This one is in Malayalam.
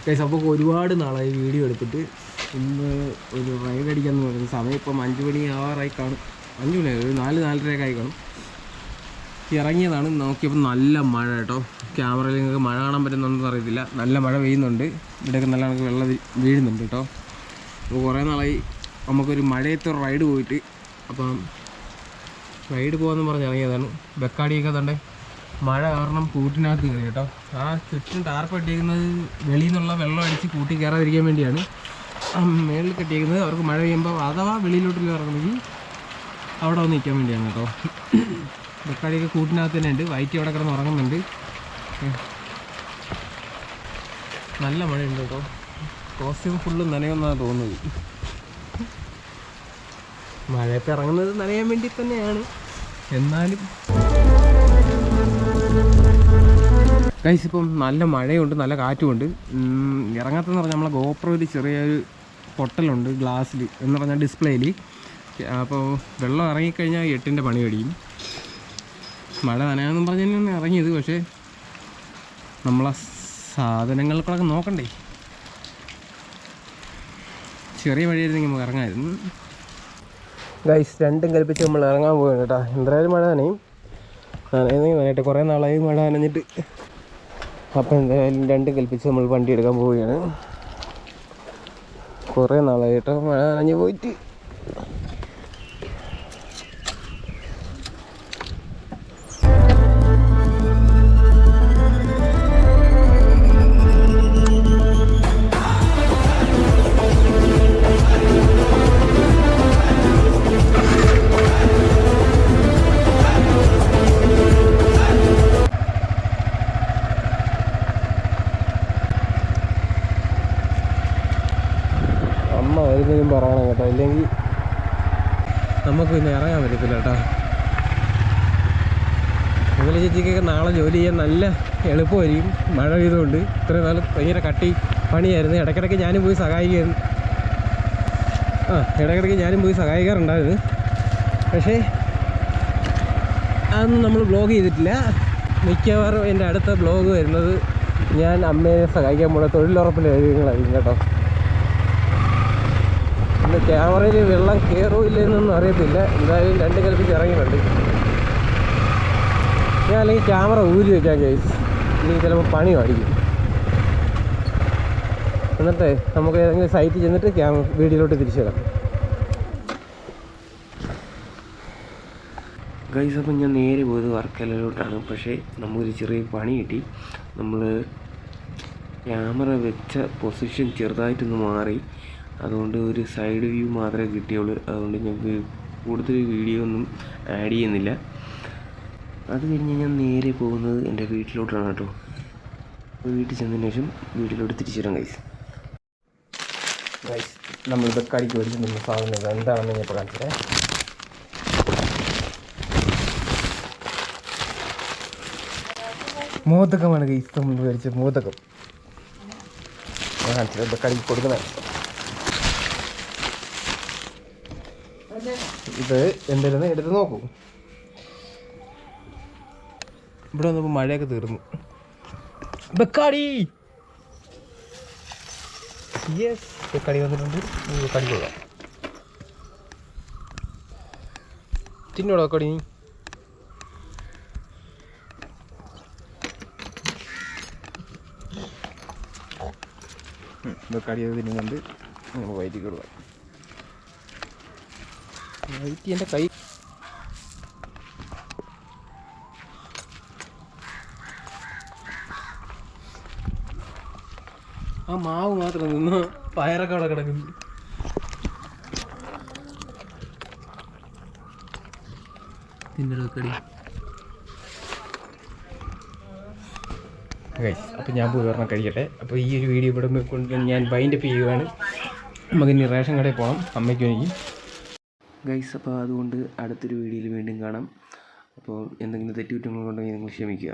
ഗൈസ് അപ്പോൾ ഒരുപാട് നാളായി വീഡിയോ എടുത്തിട്ട് ഇന്ന് ഒരു റൈഡ് അടിക്കാമെന്ന് പറയുന്നത്. സമയം ഇപ്പം 5 മണി ആവാറായി കാണും. 5 മണി ഒരു 4-4:30 ആയി കാണും. ഇറങ്ങിയതാണ്. നോക്കിയപ്പോൾ നല്ല മഴ കേട്ടോ. ക്യാമറയിൽ നിങ്ങൾക്ക് മഴ കാണാൻ പറ്റുന്നുണ്ടെന്ന് അറിയത്തില്ല. നല്ല മഴ പെയ്യുന്നുണ്ട്. ഇവിടെയൊക്കെ നല്ല കണക്ക് വെള്ളം വീഴുന്നുണ്ട് കേട്ടോ. അപ്പോൾ കുറേ നാളായി നമുക്കൊരു മഴയത്തെ റൈഡ് പോയിട്ട്. അപ്പം റൈഡ് പോകാമെന്ന് പറഞ്ഞ് ഇറങ്ങിയതാണ്. ബെക്കാടിയൊക്കെ തന്നെ മഴ കാരണം കൂട്ടിനകത്ത് കയറി കേട്ടോ. ആ ചുറ്റും ടാർപ്പ് കെട്ടിയിരിക്കുന്നത് വെളിയിൽ നിന്നുള്ള വെള്ളം അടിച്ച് കൂട്ടി കയറാതിരിക്കാൻ വേണ്ടിയാണ് മേളിൽ കെട്ടിയിരിക്കുന്നത്. അവർക്ക് മഴ പെയ്യുമ്പോൾ അഥവാ വെളിയിലോട്ട് ഇറങ്ങണമെങ്കിൽ അവിടെ വന്ന് നിൽക്കാൻ വേണ്ടിയാണ് കേട്ടോ. ബെക്കാടിയൊക്കെ കൂട്ടിനകത്ത് തന്നെ ഉണ്ട്. വൈറ്റ് അവിടെ കിടന്ന് ഉറങ്ങുന്നുണ്ട്. നല്ല മഴയുണ്ട് കേട്ടോ. കോസ്റ്റ്യൂം ഫുള്ള് നനയുമെന്നാണ് തോന്നുന്നത്. മഴയത്ത് ഇറങ്ങുന്നത് നനയാൻ വേണ്ടി തന്നെയാണ്. എന്നാലും ഗൈസ് ഇപ്പം നല്ല മഴയുണ്ട്, നല്ല കാറ്റുമുണ്ട്. ഇറങ്ങാത്തെന്ന് പറഞ്ഞാൽ നമ്മളെ ഗോപ്രോയിൽ ചെറിയൊരു പൊട്ടലുണ്ട് ഗ്ലാസ്സിൽ എന്ന് പറഞ്ഞാൽ ഡിസ്പ്ലേയിൽ. അപ്പോൾ വെള്ളം ഇറങ്ങിക്കഴിഞ്ഞാൽ 8ൻ്റെ പണി കഴിയും. മഴ നനയാമെന്നും പറഞ്ഞ് തന്നെയാണ് ഇറങ്ങിയത്. പക്ഷേ നമ്മളെ സാധനങ്ങൾക്കൊക്കെ നോക്കണ്ടേ. ചെറിയ വഴിയായിരുന്നെങ്കിൽ നമുക്ക് ഇറങ്ങാമായിരുന്നു. ഗൈസ് രണ്ടും കൽപ്പിച്ച് നമ്മൾ ഇറങ്ങാൻ പോവുകയാണ് കേട്ടോ. എന്തായാലും മഴ നനയും. നനയുന്നതായിട്ട് കുറേ നാളായി മഴ നനഞ്ഞിട്ട്. അപ്പം എന്തായാലും രണ്ടും കൽപ്പിച്ച് നമ്മൾ വണ്ടി എടുക്കാൻ പോവുകയാണ്. കുറേ നാളായി കേട്ടോ മഴ നനഞ്ഞ് പോയിട്ട്. വരുന്നതിനും പറയണം കേട്ടോ, ഇല്ലെങ്കിൽ നമുക്ക് പിന്നെ ഇറങ്ങാൻ പറ്റത്തില്ല കേട്ടോ. നിങ്ങൾ ചേച്ചിക്കൊക്കെ നാളെ ജോലി ചെയ്യാൻ നല്ല എളുപ്പമായിരിക്കും. മഴ പെയ്തുകൊണ്ട് ഇത്രയും നാൾ ഭയങ്കര കട്ടി പണിയായിരുന്നു. ഇടയ്ക്കിടയ്ക്ക് ഞാനും പോയി സഹായിക്കായിരുന്നു. ഇടയ്ക്കിടയ്ക്ക് ഞാനും പോയി സഹായിക്കാറുണ്ടായിരുന്നു. പക്ഷേ അതൊന്നും നമ്മൾ ബ്ലോഗ് ചെയ്തിട്ടില്ല. മിക്കവാറും എൻ്റെ അടുത്ത ബ്ലോഗ് വരുന്നത് ഞാൻ അമ്മയെ സഹായിക്കാൻ പോകുന്ന തൊഴിലുറപ്പിലെ കാര്യങ്ങളായിരിക്കും കേട്ടോ. പിന്നെ ക്യാമറയിൽ വെള്ളം കയറോ ഇല്ലെന്നൊന്നും അറിയത്തില്ല. എന്തായാലും രണ്ട് കൽപ്പിച്ച് ഇറങ്ങിയിട്ടുണ്ട്. ഞാൻ അല്ലെങ്കിൽ ക്യാമറ ഊരി വയ്ക്കാം ഗൈസ്, ഇല്ലെങ്കിൽ ചിലപ്പോൾ പണി കാണിക്കും. എന്നിട്ട് നമുക്ക് ഏതെങ്കിലും സൈറ്റിൽ ചെന്നിട്ട് വീഡിയോയിലോട്ട് തിരിച്ചു തരാം ഗൈസ്. അപ്പം ഞാൻ നേരെ പോയത് വർക്കലയിലോട്ടാണ്. പക്ഷേ നമുക്കൊരു ചെറിയ പണി കിട്ടി. നമ്മൾ ക്യാമറ വെച്ച പൊസിഷൻ ചെറുതായിട്ടൊന്ന് മാറി. അതുകൊണ്ട് ഒരു സൈഡ് വ്യൂ മാത്രമേ കിട്ടിയുള്ളൂ. അതുകൊണ്ട് ഞങ്ങൾക്ക് കൂടുതൽ വീഡിയോ ഒന്നും ആഡ് ചെയ്യുന്നില്ല. അത് കഴിഞ്ഞ് ഞാൻ നേരെ പോകുന്നത് എൻ്റെ വീട്ടിലോട്ടാണ് കേട്ടോ. വീട്ടിൽ ചെന്നതിന് ശേഷം വീട്ടിലോട്ട് തിരിച്ചു തരാം ഗൈസ്. നമ്മൾ ബെക്കാടിക്ക് മേടിച്ചിട്ടുള്ള സാധനം എന്താണെന്ന് ഞാൻ ഇപ്പോൾ കാണിച്ചത്. മോദകമാണ് ഗൈസ് നമ്മൾ മേടിച്ചത്. മോദകം കാണിച്ചത് ബെക്കാടിക്ക് കൊടുക്കുന്നത്. ഇത് എന്തെങ്കിലും എടുത്ത് നോക്കൂ. ഇവിടെ വന്നപ്പോൾ മഴയൊക്കെ തീർന്നു. ബെക്കാടി യെസ്, ബെക്കാടി വന്നിട്ടുണ്ട്. ബെക്കാടി പോകാം. തിന്നോടോ ബെക്കാടി. ബെക്കാടി അത് തിന്നുന്നുണ്ട്. നമുക്ക് വയറ്റിൽ കൊടുക്കാം. വയറ്റി എൻ്റെ കൈ. ആ മാവ് മാത്രം നിന്ന് പയറൊക്കെ അവിടെ കിടക്കുന്നു. തിന്നടക്കടി. അപ്പം ഞാൻ പോയി പറഞ്ഞാൽ കഴിക്കട്ടെ. അപ്പോൾ ഈ ഒരു വീഡിയോ ഇവിടെ കൊണ്ട് ഞാൻ വൈൻഡപ്പ് ചെയ്യുകയാണ്. നമുക്കിനി റേഷൻ കടയിൽ പോകണം, അമ്മയ്ക്കും എനിക്ക് ഗൈസ്. അപ്പോൾ അതുകൊണ്ട് അടുത്തൊരു വീഡിയോയിൽ വീണ്ടും കാണാം. അപ്പോൾ എന്തെങ്കിലും തെറ്റുകുറ്റങ്ങളുണ്ടെങ്കിൽ നിങ്ങൾ ക്ഷമിക്കുക.